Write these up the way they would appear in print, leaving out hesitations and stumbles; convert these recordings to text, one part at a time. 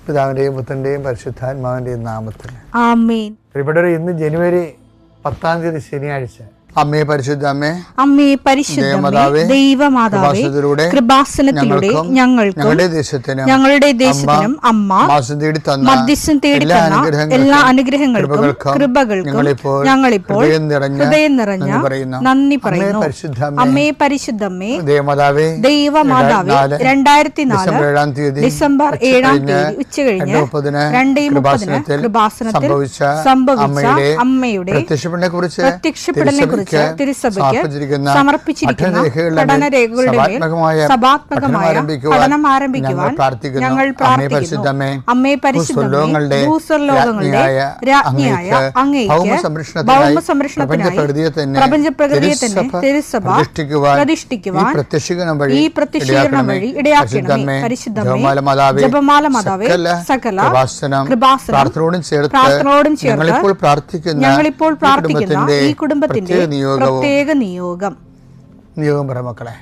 പിതാവിൻ്റെയും പുത്രൻ്റെയും പരിശുദ്ധാത്മാവിൻ്റെയും നാമത്തിൽ ആമേൻ. പ്രിയപ്പെട്ടവരെ, ഇന്ന് ജനുവരി 10 ശനിയാഴ്ച. അമ്മേ പരിശുദ്ധ അമ്മേ, അമ്മേ പരിശുദ്ധമേ, ദൈവമാതാവേ, കൃപാസനത്തിലൂടെ ഞങ്ങൾക്കും ഞങ്ങളുടെ ദേശത്തിനും അമ്മ മധ്യസ്ഥം തേടി തന്ന എല്ലാ അനുഗ്രഹങ്ങൾക്കും കൃപകൾക്കും ഞങ്ങളിപ്പോൾ ഹൃദയം നിറഞ്ഞ നന്ദി പറയുന്നു. അമ്മേ പരിശുദ്ധമേ, ദൈവമാതാവേ, 2004 ഡിസംബർ 7 ഉച്ചകഴിഞ്ഞ് 2:30 കൃപാസനത്തിൽ സംഭവിച്ച അമ്മയുടെ പ്രത്യക്ഷപ്പെടലിനെ കുറിച്ച് തിരുസഭയ്ക്ക് സമർപ്പിച്ചിരിക്കുന്ന പഠനരേഖകളുടെ മേൽ സഭാത്മകമായ പഠനം ആരംഭിക്കുവാൻ ഞങ്ങൾ പ്രാർത്ഥിക്കുന്നു. അമ്മേ പരിശുദ്ധമേ, ഭൂസ്വർലോകങ്ങളുടെ രാജ്ഞിയായ അങ്ങേയ്ക്ക് ഭൗമസംരക്ഷണത്തിനായി പ്രപഞ്ചപ്രകൃതിയെ തന്നെ തിരുസഭ പ്രതിഷ്ഠിക്കുവാൻ ഈ പ്രത്യക്ഷീകരണം വഴി ഇടയാക്കണമേ. പരിശുദ്ധമേ, ജപമാല മാതാവേ, സകല കൃപാസനം പ്രാർത്ഥനയോടും ചേർത്ത് ഞങ്ങളിപ്പോൾ പ്രാർത്ഥിക്കുന്ന ഈ കുടുംബത്തിന്റെ പ്രത്യേക നിയോഗം പറ മക്കളെ.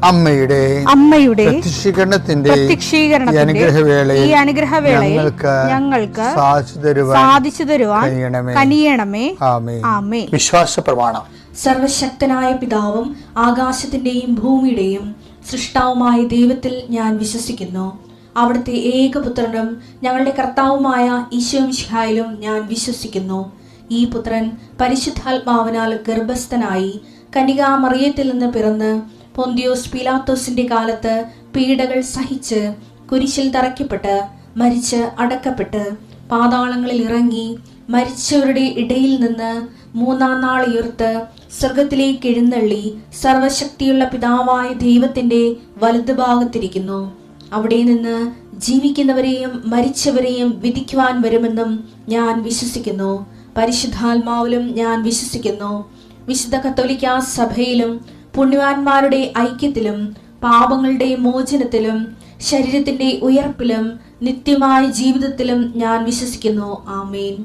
അമ്മയുടെ പ്രത്യക്ഷീകരണത്തിന്റെ ഈ അനുഗ്രഹവേളയിൽ ഞങ്ങൾക്ക് സാധിച്ചു തരുവാൻ കനിയണമേ. ആമേൻ. വിശ്വാസ പ്രമാണം. സർവശക്തനായ പിതാവും ആകാശത്തിന്റെയും ഭൂമിയുടെയും സൃഷ്ടാവുമായ ദൈവത്തിൽ ഞാൻ വിശ്വസിക്കുന്നു. അവിടുത്തെ ഏകപുത്രനും ഞങ്ങളുടെ കർത്താവുമായ ഈശോമിശിഹായിലും ഞാൻ വിശ്വസിക്കുന്നു. ഈ പുത്രൻ പരിശുദ്ധാത്മാവിനാൽ ഗർഭസ്ഥനായി കന്യകാമറിയത്തിൽ നിന്ന് പിറന്ന് പൊന്തിയോസ് പീലാത്തോസിന്റെ കാലത്ത് പീഡകൾ സഹിച്ച് കുരിശിൽ തറയ്ക്കപ്പെട്ട് മരിച്ച് അടക്കപ്പെട്ട് പാതാളങ്ങളിൽ ഇറങ്ങി മരിച്ചവരുടെ ഇടയിൽ നിന്ന് 3-ാം നാൾ ഉയർത്ത് സ്വർഗത്തിലേക്ക് എഴുന്നള്ളി സർവശക്തിയുള്ള പിതാവായ ദൈവത്തിന്റെ വലതുഭാഗത്തിരിക്കുന്നു. അവിടെ നിന്ന് ജീവിക്കുന്നവരെയും മരിച്ചവരെയും വിധിക്കുവാൻ വരുമെന്നും ഞാൻ വിശ്വസിക്കുന്നു. പരിശുദ്ധാത്മാവിലും ഞാൻ വിശ്വസിക്കുന്നു. വിശുദ്ധ കത്തോലിക്കാ സഭയിലും പുണ്യവാന്മാരുടെ ഐക്യത്തിലും പാപങ്ങളുടെ മോചനത്തിലും ശരീരത്തിന്റെ ഉയർപ്പിലും നിത്യമായ ജീവിതത്തിലും ഞാൻ വിശ്വസിക്കുന്നു. ആമേൻ.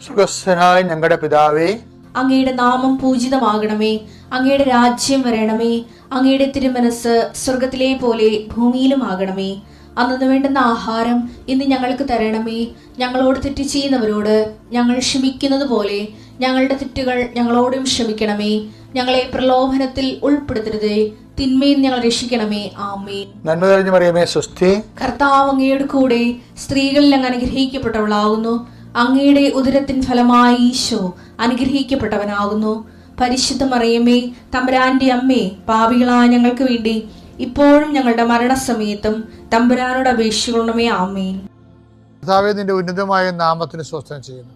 സുഖസ്ഥനായ ഞങ്ങളുടെ പിതാവേ, അങ്ങയുടെ നാമം പൂജിതമാകണമേ. അങ്ങയുടെ രാജ്യം വരണമേ. അങ്ങയുടെ തിരുമനസ് സ്വർഗത്തിലെ പോലെ ഭൂമിയിലും ആകണമേ. അന്നു വേണ്ടുന്ന ആഹാരം ഇന്ന് ഞങ്ങൾക്ക് തരണമേ. ഞങ്ങളോട് തെറ്റ് ചെയ്യുന്നവരോട് ഞങ്ങൾ ക്ഷമിക്കുന്നത് പോലെ ഞങ്ങളുടെ തെറ്റുകൾ ഞങ്ങളോടും ക്ഷമിക്കണമേ. ഞങ്ങളെ പ്രലോഭനത്തിൽ ഉൾപ്പെടുത്തരുതേ, തിന്മയിൽ ഞങ്ങൾ രക്ഷിക്കണമേ. ആമേൻ. നന്മ നിറഞ്ഞ മറിയമേ, സ്വസ്തി. കർത്താവ് അങ്ങയുടെ കൂടെ സ്ത്രീകളിൽ അങ്ങ് അനുഗ്രഹിക്കപ്പെട്ടവളാകുന്നു. അങ്ങയുടെ ഉദരത്തിൻ ഫലമായി ഈശോ അനുഗ്രഹിക്കപ്പെട്ടവനാകുന്നു. പരിശുദ്ധ മറിയമേ, തമ്പുരാന്റെ അമ്മേ, പാപികളായ ഞങ്ങൾക്ക് വേണ്ടി ഇപ്പോഴും ഞങ്ങളുടെ മരണസമയത്തും തമ്പുരാനോട് അപേക്ഷിക്കണമേ. ആമേൻ. കർത്താവേ, നിന്റെ ഉന്നതമായ നാമത്തിന് സ്വസ്ഥം ചെയ്യുന്നു.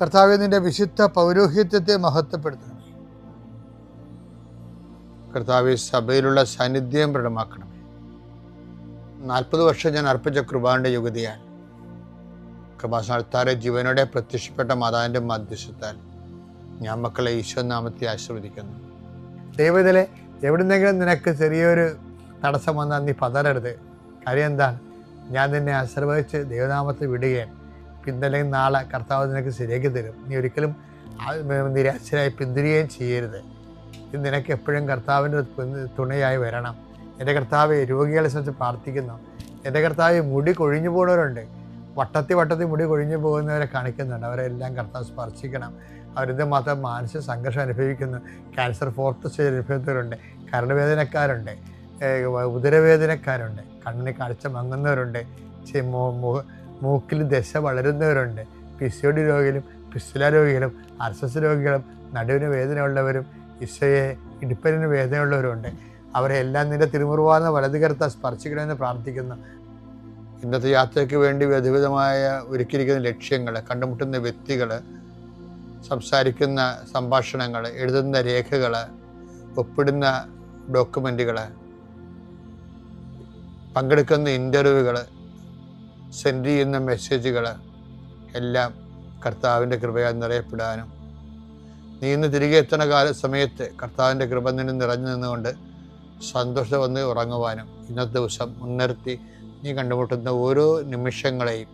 കർത്താവേ, നിന്റെ വിശുദ്ധ പൗരോഹിത്യത്തെ മഹത്വപ്പെടുത്തണമേ. കർത്താവേ, സഭയിലുള്ള സാന്നിധ്യം പ്രകടമാക്കണമേ. 40 വർഷം ഞാൻ അർപ്പിച്ച കൃപാന്റെ യുഗതിയാൽ കൃപാസനത്താരെ ജീവനോടെ പ്രത്യക്ഷപ്പെട്ട മാതാവിന്റെ മധ്യസ്ഥത്താൽ ഞാൻ മക്കളെ ഈശോ നാമത്തെ ആശീർവദിക്കുന്നു. ദൈവത്തിലെ എവിടുന്നെങ്കിലും നിനക്ക് ചെറിയൊരു തടസ്സം വന്നാൽ നീ പതറരുത്. കാര്യം എന്താണ്? ഞാൻ നിന്നെ ആശീർവദിച്ച് ദൈവനാമത്തെ വിടുകയും പിന്നല്ലെങ്കിൽ നാളെ കർത്താവ് നിനക്ക് ശരിയാക്കി തരും. നീ ഒരിക്കലും നിരാശരായി പിന്തിരിയുകയും ചെയ്യരുത്. ഇത് നിനക്ക് എപ്പോഴും കർത്താവിൻ്റെ തുണയായി വരണം. എൻ്റെ കർത്താവ് രോഗികളെ സംബന്ധിച്ച് പ്രാർത്ഥിക്കുന്നു. എൻ്റെ കർത്താവ് മുടി കൊഴിഞ്ഞു പോകുന്നവരുണ്ട്, വട്ടത്തി മുടി കൊഴിഞ്ഞു പോകുന്നവരെ കാണിക്കുന്നുണ്ട്. അവരെല്ലാം കർത്താവ് സ്പർശിക്കണം. അവരിത് മാത്രം മാനസിക സംഘർഷം അനുഭവിക്കുന്നു. ക്യാൻസർ 4th സ്റ്റേജ് അനുഭവിക്കുന്നവരുണ്ട്, കരളുവേദനക്കാരുണ്ട്, ഉദരവേദനക്കാരുണ്ട്, കണ്ണിന് കാഴ്ച മങ്ങുന്നവരുണ്ട്, മൂക്കിൽ ദശ വളരുന്നവരുണ്ട്, PCOD രോഗികളും ഫിസ്റ്റുല രോഗികളും RSS രോഗികളും നടുവിന് വേദന ഉള്ളവരും ഈശോയെ ഇടുപ്പലിന് വേദനയുള്ളവരുണ്ട്. അവരെ എല്ലാം നിന്റെ തിരുമുറുവാർന്ന വലതുകരത്താൽ സ്പർശിക്കണമെന്ന് പ്രാർത്ഥിക്കുന്നു. ഇന്നത്തെ യാത്രയ്ക്ക് വേണ്ടി വിധവിധമായ ഒരുക്കിയിരിക്കുന്ന ലക്ഷ്യങ്ങൾ, കണ്ടുമുട്ടുന്ന വ്യക്തികൾ, സംസാരിക്കുന്ന സംഭാഷണങ്ങൾ, എഴുതുന്ന രേഖകൾ, ഒപ്പിടുന്ന ഡോക്യുമെൻറ്റുകൾ, പങ്കെടുക്കുന്ന ഇൻ്റർവ്യൂകൾ, സെൻഡ് ചെയ്യുന്ന മെസ്സേജുകൾ എല്ലാം കർത്താവിൻ്റെ കൃപയാൽ നിറയപ്പെടാനും നീ ഇന്ന് തിരികെ എത്തണ സമയത്ത് കർത്താവിൻ്റെ കൃപ നിന്നെ നിറഞ്ഞു നിന്നുകൊണ്ട് സന്തോഷം വന്ന് ഉറങ്ങുവാനും ഇന്നത്തെ ദിവസം മുൻനിർത്തി നീ കണ്ടുമുട്ടുന്ന ഓരോ നിമിഷങ്ങളെയും,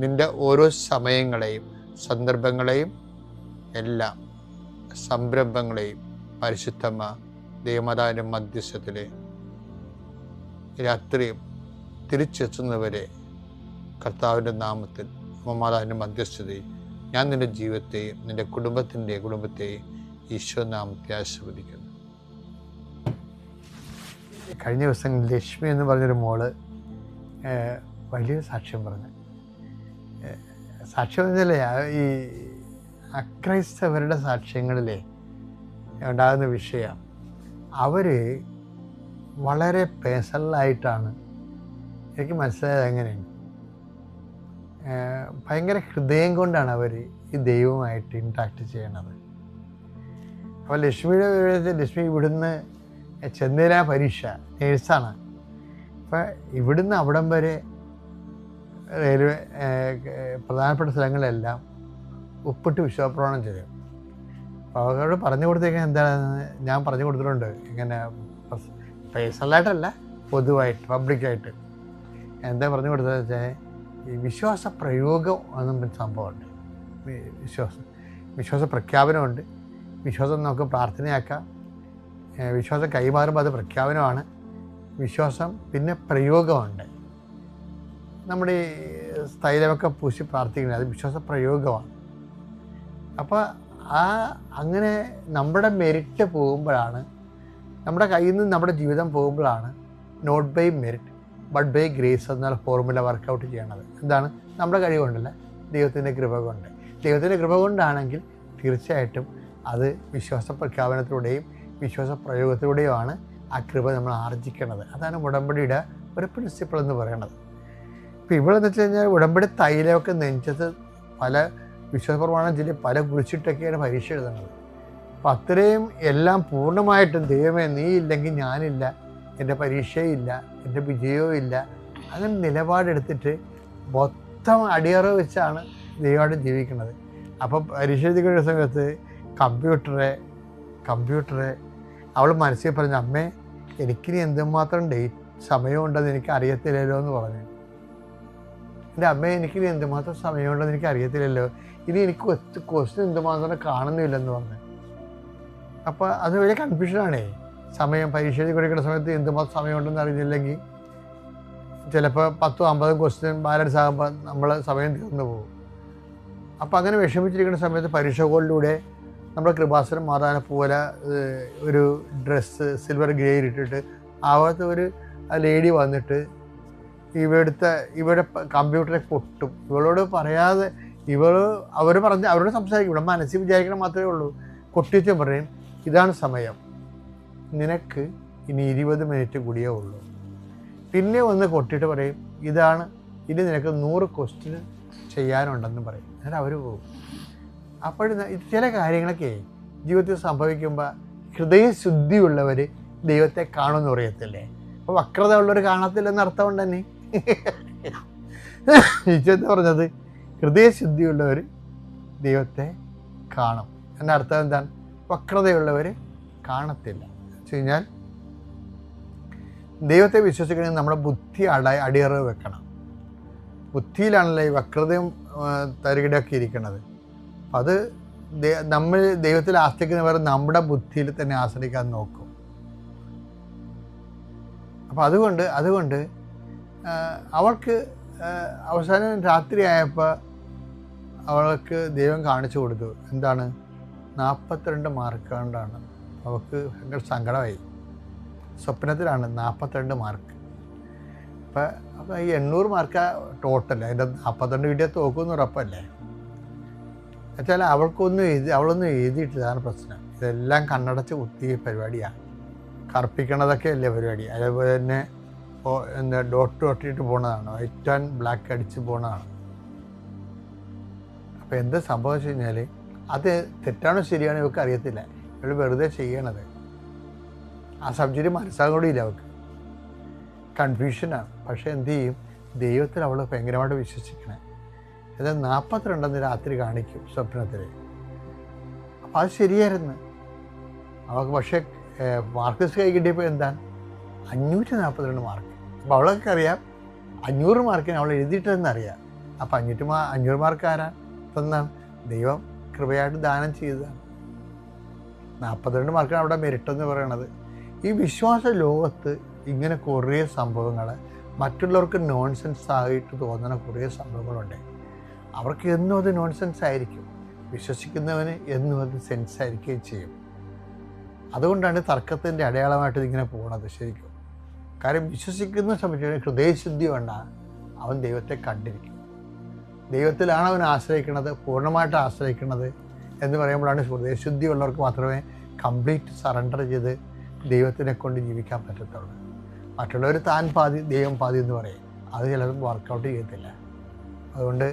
നിൻ്റെ ഓരോ സമയങ്ങളെയും, സന്ദർഭങ്ങളെയും, എല്ലാം സംരംഭങ്ങളെയും പരിശുദ്ധമ്മ ദൈവമാതാവിൻ്റെ മധ്യസ്ഥത്തിൽ രാത്രിയും തിരിച്ചെത്തുന്നവരെ കർത്താവിൻ്റെ നാമത്തിൽ മാതാവിൻ്റെ മധ്യസ്ഥതയും ഞാൻ നിൻ്റെ ജീവിതത്തെയും നിൻ്റെ കുടുംബത്തെയും ഈശോ നാമത്തെ ആശീർവദിക്കുന്നു. കഴിഞ്ഞ ദിവസങ്ങളിൽ ലക്ഷ്മി എന്ന് പറഞ്ഞൊരു മോള് വലിയൊരു സാക്ഷ്യം പറഞ്ഞു. സാക്ഷ്യം പറഞ്ഞാലേ ഈ അക്രൈസ്തവരുടെ സാക്ഷ്യങ്ങളിലെ ഉണ്ടാകുന്ന വിഷയം, അവർ വളരെ പേഴ്സണലായിട്ടാണ് എനിക്ക് മനസ്സിലായത്. എങ്ങനെയാണ് ഭയങ്കര ഹൃദയം കൊണ്ടാണ് അവർ ഈ ദൈവവുമായിട്ട് ഇൻട്രാക്ട് ചെയ്യണത്. അപ്പോൾ ലക്ഷ്മി ഇവിടുന്ന് ചെന്നൈയിലെ പരീക്ഷ നേഴ്സാണ്. അപ്പം ഇവിടുന്ന് അവിടം വരെ റെയിൽവേ പ്രധാനപ്പെട്ട സ്ഥലങ്ങളെല്ലാം ഒപ്പിട്ട് വിശ്വാസപ്രമാണം ചെയ്യും. അപ്പോൾ അവരോട് പറഞ്ഞു കൊടുത്തേക്കാൻ എന്താണെന്ന് ഞാൻ പറഞ്ഞു കൊടുത്തിട്ടുണ്ട്. ഇങ്ങനെ പേഴ്സണലായിട്ടല്ല, പൊതുവായിട്ട് പബ്ലിക്കായിട്ട് എന്താ പറഞ്ഞു കൊടുത്തതെന്ന് വെച്ചാൽ ഈ വിശ്വാസ പ്രയോഗം എന്നും സംഭവമുണ്ട്. വിശ്വാസ പ്രഖ്യാപനമുണ്ട്. വിശ്വാസം നമുക്ക് പ്രാർത്ഥനയാക്കാം. വിശ്വാസം കൈമാറുമ്പോൾ അത് പ്രഖ്യാപനമാണ്. വിശ്വാസം പിന്നെ പ്രയോഗമുണ്ട്. നമ്മുടെ ഈ സ്ഥൈര്യമൊക്കെ പൂശി പ്രാർത്ഥിക്കുന്നത് അത് വിശ്വാസ പ്രയോഗമാണ്. അപ്പോൾ അങ്ങനെ നമ്മുടെ മെരിറ്റ് പോകുമ്പോഴാണ്, നമ്മുടെ കയ്യിൽ നിന്ന് നമ്മുടെ ജീവിതം പോകുമ്പോഴാണ് not by merit but by grace എന്നുള്ള ഫോർമുല വർക്കൗട്ട് ചെയ്യണത്. എന്താണ്? നമ്മുടെ കഴിവ് കൊണ്ടല്ല, ദൈവത്തിൻ്റെ കൃപ കൊണ്ട്. ദൈവത്തിൻ്റെ കൃപ കൊണ്ടാണെങ്കിൽ തീർച്ചയായിട്ടും അത് വിശ്വാസ പ്രഖ്യാപനത്തിലൂടെയും വിശ്വാസ പ്രയോഗത്തിലൂടെയുമാണ് ആ കൃപ നമ്മൾ ആർജിക്കണത്. അതാണ് ഉടമ്പടിയുടെ ഒരു പ്രിൻസിപ്പിൾ എന്ന് പറയുന്നത്. ഇപ്പോൾ ഇവളെന്ന് വെച്ച് കഴിഞ്ഞാൽ ഉടമ്പടി തൈലമൊക്കെ നെഞ്ചത്ത് പല വിശ്വാസപ്രമാണം ചൊല്ലി പല കുറിച്ചിട്ടൊക്കെയാണ് പരീക്ഷ എഴുതുന്നത്. അപ്പം അത്രയും എല്ലാം പൂർണ്ണമായിട്ടും ദൈവമേ നീ ഇല്ലെങ്കിൽ ഞാനില്ല, എൻ്റെ പരീക്ഷയില്ല, എൻ്റെ വിജയവും ഇല്ല, അങ്ങനെ നിലപാടെടുത്തിട്ട് മൊത്തം അടിയറവ് വെച്ചാണ് ദൈവമായിട്ട് ജീവിക്കുന്നത്. അപ്പം പരീക്ഷ എഴുതിക്കുന്ന സമയത്ത് കമ്പ്യൂട്ടറെ അവൾ മനസ്സിൽ പറഞ്ഞു, അമ്മേ എനിക്കിനി എന്തുമാത്രം സമയമുണ്ടെന്ന് എനിക്ക് അറിയത്തില്ലല്ലോ എന്ന് പറഞ്ഞു. എൻ്റെ അമ്മേ എനിക്കിനി എന്തുമാത്രം സമയമുണ്ടെന്ന് എനിക്ക് അറിയത്തില്ലല്ലോ, ഇനി എനിക്ക് ക്വസ്റ്റ്യൻ എന്തുമാത്രം കാണുന്നില്ലെന്ന് പറഞ്ഞു. അപ്പോൾ അത് വലിയ കൺഫ്യൂഷനാണേ. സമയം പരീക്ഷ എഴുതി കൊടുക്കുന്ന സമയത്ത് എന്തുമാത്രം സമയമുണ്ടെന്ന് അറിഞ്ഞില്ലെങ്കിൽ ചിലപ്പോൾ 10-50 ക്വസ്റ്റ്യൻ ബാലൻസ് ആകുമ്പോൾ നമ്മൾ സമയം തീർന്നു പോകും. അപ്പോൾ അങ്ങനെ വിഷമിച്ചിരിക്കുന്ന സമയത്ത് പരീക്ഷ കോളിലൂടെ നമ്മുടെ കൃപാസനം മാതാവിനെ പോലെ ഒരു ഡ്രസ്സ് സിൽവർ ഗ്രേയിൽ ഇട്ടിട്ട് ആവാത്ത ഒരു ലേഡി വന്നിട്ട് ഇവരുടെ കമ്പ്യൂട്ടറെ പൊട്ടും. ഇവളോട് പറയാതെ അവരോട് സംസാരിക്കും. ഇവിടെ മനസ്സിൽ വിചാരിക്കണം മാത്രമേ ഉള്ളൂ. കൊട്ടിച്ചും പറയും, ഇതാണ് സമയം, നിനക്ക് ഇനി 20 മിനിറ്റ് കൂടിയേ ഉള്ളൂ. പിന്നെ ഒന്ന് കൊട്ടിയിട്ട് പറയും, ഇനി നിനക്ക് 100 ക്വസ്റ്റ്യൻ ചെയ്യാനുണ്ടെന്ന് പറയും. എന്നിട്ട് അവർ പോകും. അപ്പോൾ ചില കാര്യങ്ങളൊക്കെ ജീവിതത്തിൽ സംഭവിക്കുമ്പോൾ ഹൃദയശുദ്ധിയുള്ളവർ ദൈവത്തെ കാണുമെന്ന് പറയത്തില്ലേ? അപ്പോൾ വക്രത ഉള്ളവർ കാണത്തില്ലെന്ന് അർത്ഥമുണ്ട് തന്നെ. ഈശോ പറഞ്ഞത് ഹൃദയശുദ്ധിയുള്ളവർ ദൈവത്തെ കാണും. എൻ്റെ അർത്ഥം എന്താണ്? വക്രതയുള്ളവർ കാണത്തില്ല എന്ന് വെച്ച് കഴിഞ്ഞാൽ ദൈവത്തെ വിശ്വസിക്കണമെങ്കിൽ നമ്മുടെ ബുദ്ധി അടിയറവ് വെക്കണം. ബുദ്ധിയിലാണല്ലോ ഈ വക്രതയും തരികിടയൊക്കെ ഇരിക്കുന്നത്. അത് നമ്മൾ ദൈവത്തിൽ ആശ്രയിക്കുന്നവർ നമ്മുടെ ബുദ്ധിയിൽ തന്നെ ആശ്രയിക്കാൻ നോക്കും. അപ്പോൾ അതുകൊണ്ട് അവൾക്ക് അവസാനം രാത്രിയായപ്പോൾ അവൾക്ക് ദൈവം കാണിച്ചു കൊടുത്തു. എന്താണ്? 42 മാർക്ക് കൊണ്ടാണ്. അവൾക്ക് ഭയങ്കര സങ്കടമായി. സ്വപ്നത്തിലാണ് 42 മാർക്ക്. അപ്പം ഈ 800 മാർക്ക് ടോട്ടൽ, അതിൻ്റെ 42 കിട്ടിയാൽ തോക്കുമെന്ന് ഉറപ്പല്ലേ. എന്നുവെച്ചാൽ അവളൊന്നും എഴുതിയിട്ടില്ലാണ് പ്രശ്നം. ഇതെല്ലാം കണ്ണടച്ച് കുത്തിയ പരിപാടിയാണ്. കറുപ്പിക്കണതൊക്കെ അല്ലേ പരിപാടി. അതേപോലെ തന്നെ ഡോട്ട് ഒട്ടിയിട്ട് പോണതാണ്, വൈറ്റ് ആൻഡ് ബ്ലാക്ക് അടിച്ച് പോണതാണ്. അപ്പോൾ എന്ത് സംഭവിച്ചു കഴിഞ്ഞാൽ അത് തെറ്റാണോ ശരിയാണോ ഇവർക്ക് അറിയത്തില്ല. ഇവൾ വെറുതെ ചെയ്യണത്. ആ സബ്ജക്റ്റ് മനസ്സാകൂടിയില്ല അവൾക്ക്, കൺഫ്യൂഷനാണ്. പക്ഷേ എന്ത് ചെയ്യും, ദൈവത്തിൽ അവൾ ഭയങ്കരമായിട്ട് വിശ്വസിക്കണേ. എന്നാൽ 42 രാത്രി കാണിക്കും സ്വപ്നത്തിൽ. അപ്പം അത് ശരിയായിരുന്നു അവൾക്ക്. പക്ഷേ മാർക്സ് കൈ കിട്ടിയപ്പോൾ എന്താണ് 542 മാർക്ക്. അപ്പോൾ അവളൊക്കെ അറിയാം 500 മാർക്കിന് അവൾ എഴുതിയിട്ടെന്നറിയാം. അപ്പം 500 മാർക്ക് ആരാണ് തന്നാണ്? ദൈവം കൃപയായിട്ട് ദാനം ചെയ്തതാണ്. 42 മാർക്കാണ് അവിടെ മെരിട്ടെന്ന് പറയണത്. ഈ വിശ്വാസ ലോകത്ത് ഇങ്ങനെ കുറേ സംഭവങ്ങൾ, മറ്റുള്ളവർക്ക് നോൺസെൻസ് ആയിട്ട് തോന്നുന്ന കുറേ സംഭവങ്ങളുണ്ട്. അവർക്ക് എന്നും അത് നോൺസെൻസ് ആയിരിക്കും, വിശ്വസിക്കുന്നവന് എന്നും അത് സെൻസ് ആയിരിക്കുകയും ചെയ്യും. അതുകൊണ്ടാണ് തർക്കത്തിൻ്റെ അടയാളമായിട്ട് ഇതിങ്ങനെ പോകുന്നത് ശരിക്കും. കാര്യം വിശ്വസിക്കുന്ന സമയത്ത് ഹൃദയശുദ്ധി കൊണ്ടാണ് അവൻ ദൈവത്തെ കണ്ടിരിക്കും. ദൈവത്തിലാണ് അവൻ ആശ്രയിക്കുന്നത്, പൂർണ്ണമായിട്ട് ആശ്രയിക്കുന്നത് എന്ന് പറയുമ്പോഴാണ് ഹൃദയശുദ്ധി ഉള്ളവർക്ക് മാത്രമേ കംപ്ലീറ്റ് സറണ്ടർ ചെയ്ത് ദൈവത്തിനെ കൊണ്ട് ജീവിക്കാൻ പറ്റത്തുള്ളൂ. മറ്റുള്ളവർ താൻ പാതി ദൈവം പാതി എന്ന് പറയും. അത് ചിലപ്പോൾ വർക്കൗട്ട് ചെയ്യത്തില്ല. അതുകൊണ്ട്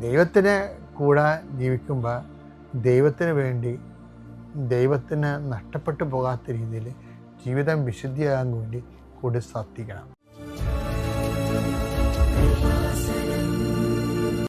ദൈവത്തിനെ കൂടെ ജീവിക്കുമ്പോൾ ദൈവത്തിന് വേണ്ടി, ദൈവത്തിന് നഷ്ടപ്പെട്ടു പോകാത്ത രീതിയിൽ ജീവിതം വിശുദ്ധിയാകാൻ വേണ്ടി കൂടി ശ്രദ്ധിക്കണം.